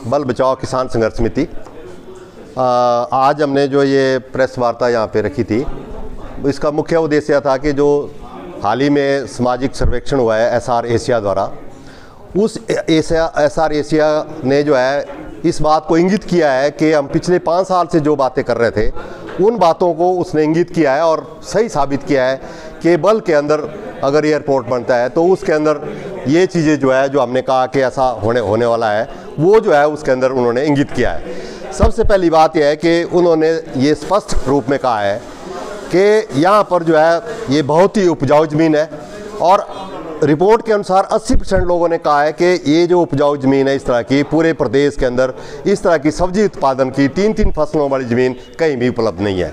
बल बचाओ किसान संघर्ष समिति। आज हमने जो ये प्रेस वार्ता यहाँ पे रखी थी, इसका मुख्य उद्देश्य था कि जो हाल ही में सामाजिक सर्वेक्षण हुआ है एसआर एशिया द्वारा, उस एसआर एशिया ने जो है इस बात को इंगित किया है कि हम पिछले 5 साल से जो बातें कर रहे थे उन बातों को उसने इंगित किया है और सही साबित किया है कि बल के अंदर अगर एयरपोर्ट बनता है तो उसके अंदर ये चीज़ें जो है जो हमने कहा कि ऐसा होने वाला है वो जो है उसके अंदर उन्होंने इंगित किया है। सबसे पहली बात यह है कि उन्होंने ये स्पष्ट रूप में कहा है कि यहाँ पर जो है ये बहुत ही उपजाऊ ज़मीन है और रिपोर्ट के अनुसार 80% लोगों ने कहा है कि ये जो उपजाऊ ज़मीन है इस तरह की पूरे प्रदेश के अंदर इस तरह की सब्जी उत्पादन की 3-3 फसलों वाली ज़मीन कहीं भी उपलब्ध नहीं है।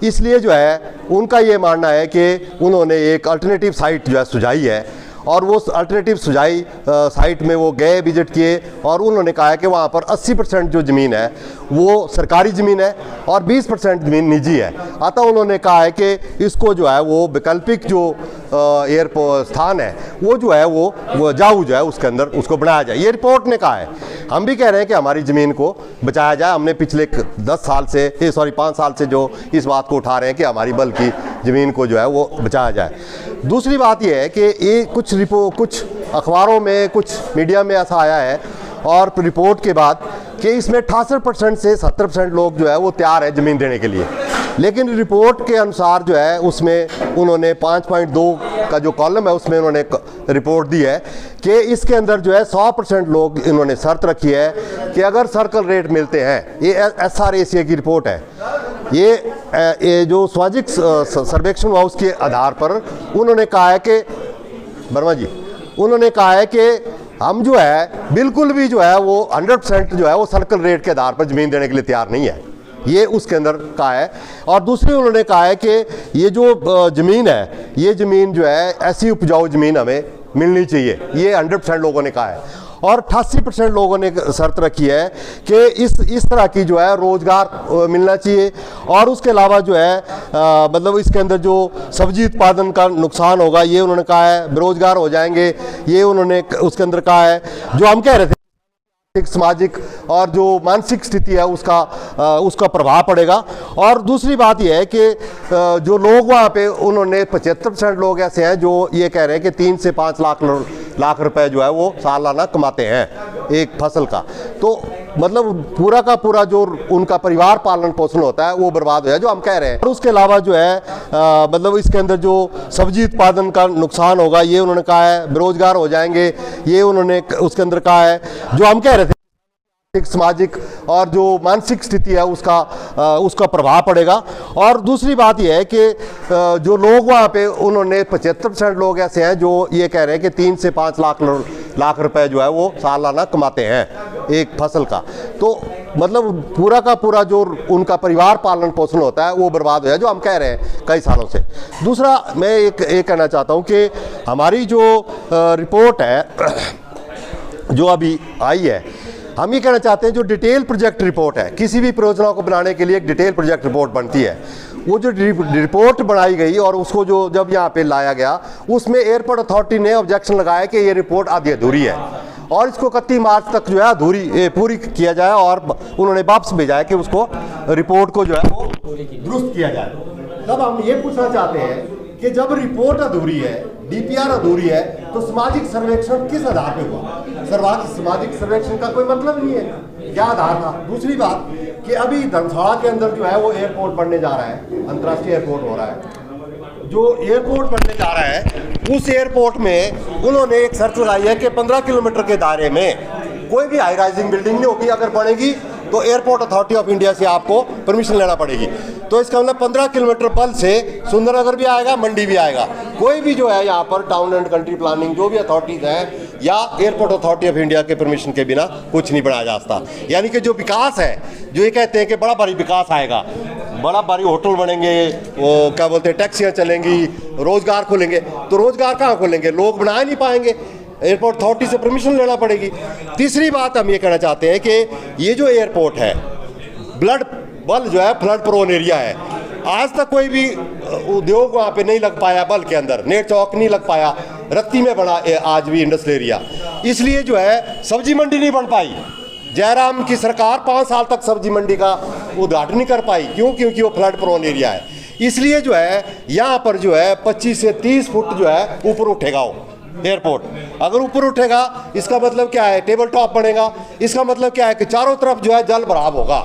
इसलिए जो है उनका ये मानना है कि उन्होंने एक अल्टरनेटिव साइट जो है सुझाई है और वो अल्टरनेटिव सुझाई साइट में वो गए विजिट किए और उन्होंने कहा है कि वहाँ पर 80% जो ज़मीन है वो सरकारी ज़मीन है और 20% ज़मीन निजी है। अतः उन्होंने कहा है कि इसको जो है वो वैकल्पिक जो एयरपोर्ट स्थान है वो जो है वो जाऊ जो है उसके अंदर उसको बनाया जाए। ये रिपोर्ट ने कहा है। हम भी कह रहे हैं कि हमारी ज़मीन को बचाया जाए। हमने पिछले 5 साल से जो इस बात को उठा रहे हैं कि हमारी बल की ज़मीन को जो है वो बचाया जाए। दूसरी बात यह है कि ये कुछ अखबारों में कुछ मीडिया में ऐसा आया है और रिपोर्ट के बाद कि इसमें 68% से 70% लोग जो है वो तैयार है ज़मीन देने के लिए, लेकिन रिपोर्ट के अनुसार जो है उसमें उन्होंने 5.2 का जो कॉलम है उसमें उन्होंने रिपोर्ट दी है कि इसके अंदर जो है 100% लोग इन्होंने शर्त रखी है कि अगर सर्कल रेट मिलते हैं। ये एसआर एशिया की रिपोर्ट है। ये जो सामाजिक सर्वेक्षण हुआ उसके आधार पर उन्होंने कहा है कि वर्मा जी उन्होंने कहा है कि हम जो है बिल्कुल भी जो है वो 100% जो है वो सर्कल रेट के आधार पर ज़मीन देने के लिए तैयार नहीं है। ये उसके अंदर कहा है। और दूसरी उन्होंने कहा है कि ये जो ज़मीन है ये ज़मीन जो है ऐसी उपजाऊ ज़मीन हमें मिलनी चाहिए। ये 100% लोगों ने कहा है और 88% लोगों ने शर्त रखी है कि इस तरह की जो है रोज़गार मिलना चाहिए। और उसके अलावा जो है मतलब इसके अंदर जो सब्जी उत्पादन का नुकसान होगा ये उन्होंने कहा है, बेरोजगार हो जाएंगे ये उन्होंने उसके अंदर कहा है। जो हम कह रहे थे सामाजिक और जो मानसिक स्थिति है उसका प्रभाव पड़ेगा। और दूसरी बात यह है कि जो लोग वहाँ पे उन्होंने 75% लोग ऐसे हैं जो ये कह रहे हैं कि 3 से 5 लाख रुपए जो है वो सालाना कमाते हैं एक फसल का। तो मतलब पूरा का पूरा जो उनका परिवार पालन पोषण होता है वो बर्बाद हो जाए, जो हम कह रहे हैं। और उसके अलावा जो है मतलब इसके अंदर जो सब्जी उत्पादन का नुकसान होगा ये उन्होंने कहा है, बेरोजगार हो जाएंगे ये उन्होंने उसके अंदर कहा है। जो हम कह रहे थे सामाजिक और जो मानसिक स्थिति है उसका प्रभाव पड़ेगा। और दूसरी बात यह है कि जो लोग वहाँ पे उन्होंने 75% लोग ऐसे हैं जो ये कह रहे हैं कि 3 से 5 लाख रुपए जो है वो सालाना कमाते हैं एक फसल का। तो मतलब पूरा का पूरा जो उनका परिवार पालन पोषण होता है वो बर्बाद हो जाए, जो हम कह रहे हैं कई सालों से। दूसरा मैं एक कहना चाहता हूँ कि हमारी जो रिपोर्ट है जो अभी आई है, हम ये कहना चाहते हैं जो डिटेल प्रोजेक्ट रिपोर्ट है, किसी भी परियोजना को बनाने के लिए एक डिटेल प्रोजेक्ट रिपोर्ट बनती है। वो जो रिपोर्ट बनाई गई और उसको जो जब यहाँ पे लाया गया उसमें एयरपोर्ट अथॉरिटी ने ऑब्जेक्शन लगाया कि ये रिपोर्ट आधी अधूरी है और इसको 31 मार्च तक जो है पूरी किया जाए। और उन्होंने वापस भेजा है कि उसको रिपोर्ट को जो है वो दुरुस्त किया जाए। तब हम ये पूछना चाहते हैं कि जब रिपोर्ट अधूरी है, डीपीआर अधूरी है, तो सामाजिक सर्वेक्षण किस आधार पे हुआ? सामाजिक सर्वेक्षण का कोई मतलब नहीं है, क्या आधार था? दूसरी बात कि अभी धनसाड़ा के अंदर जो है वो एयरपोर्ट बनने जा रहा है, अंतर्राष्ट्रीय एयरपोर्ट हो रहा है। जो एयरपोर्ट बनने जा रहा है उस एयरपोर्ट में उन्होंने एक शर्त लगाई है कि 15 किलोमीटर के दायरे में कोई भी हाई राइजिंग बिल्डिंग नहीं होगी। अगर बनेगी तो एयरपोर्ट अथॉरिटी ऑफ इंडिया से आपको परमिशन लेना पड़ेगी। तो इसका मतलब 15 किलोमीटर बल से सुंदरनगर भी आएगा, मंडी भी आएगा। कोई भी जो है यहाँ पर टाउन एंड कंट्री प्लानिंग जो भी अथॉरिटीज़ हैं या एयरपोर्ट अथॉरिटी ऑफ इंडिया के परमिशन के बिना कुछ नहीं बनाया जा सकता। यानी कि जो विकास है, जो ये कहते हैं कि बड़ा भारी विकास आएगा, बड़ा भारी होटल बनेंगे, वो क्या बोलते हैं टैक्सियाँ चलेंगी, रोज़गार खुलेंगे, तो रोज़गार कहाँ खुलेंगे? लोग बना नहीं पाएंगे, एयरपोर्ट अथॉरिटी से परमिशन लेना पड़ेगी। तीसरी बात हम ये कहना चाहते हैं कि ये जो एयरपोर्ट है बल जो है फ्लड प्रोन एरिया है। आज तक कोई भी उद्योग वहाँ पे नहीं लग पाया, बल के अंदर नेट चौक नहीं लग पाया, रत्ती में बना आज भी इंडस्ट्रियल एरिया। इसलिए जो है सब्जी मंडी नहीं बन पाई, जयराम की सरकार 5 साल तक सब्जी मंडी का उद्घाटन नहीं कर पाई। क्यों? क्योंकि वो फ्लड प्रोन एरिया है। इसलिए जो है यहाँ पर जो है 25 से 30 फुट जो है ऊपर उठेगा वो एयरपोर्ट। अगर ऊपर उठेगा इसका मतलब क्या है? टेबल टॉप बनेगा। इसका मतलब क्या है कि चारों तरफ जो है जल भराव होगा।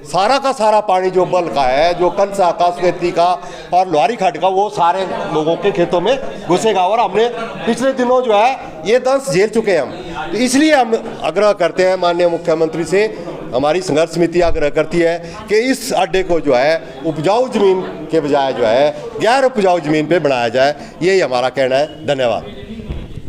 सारा का सारा पानी जो बल का है, जो कंसा का, स्वेती का और लोहारी खड्ड का, वो सारे लोगों के खेतों में घुसेगा। और हमने पिछले दिनों जो है ये दंश झेल चुके हैं हम। तो इसलिए हम आग्रह करते हैं माननीय मुख्यमंत्री से, हमारी संघर्ष समिति आग्रह करती है कि इस अड्डे को जो है उपजाऊ जमीन के बजाय जो है गैर उपजाऊ जमीन पे बनाया जाए। यही हमारा कहना है। धन्यवाद।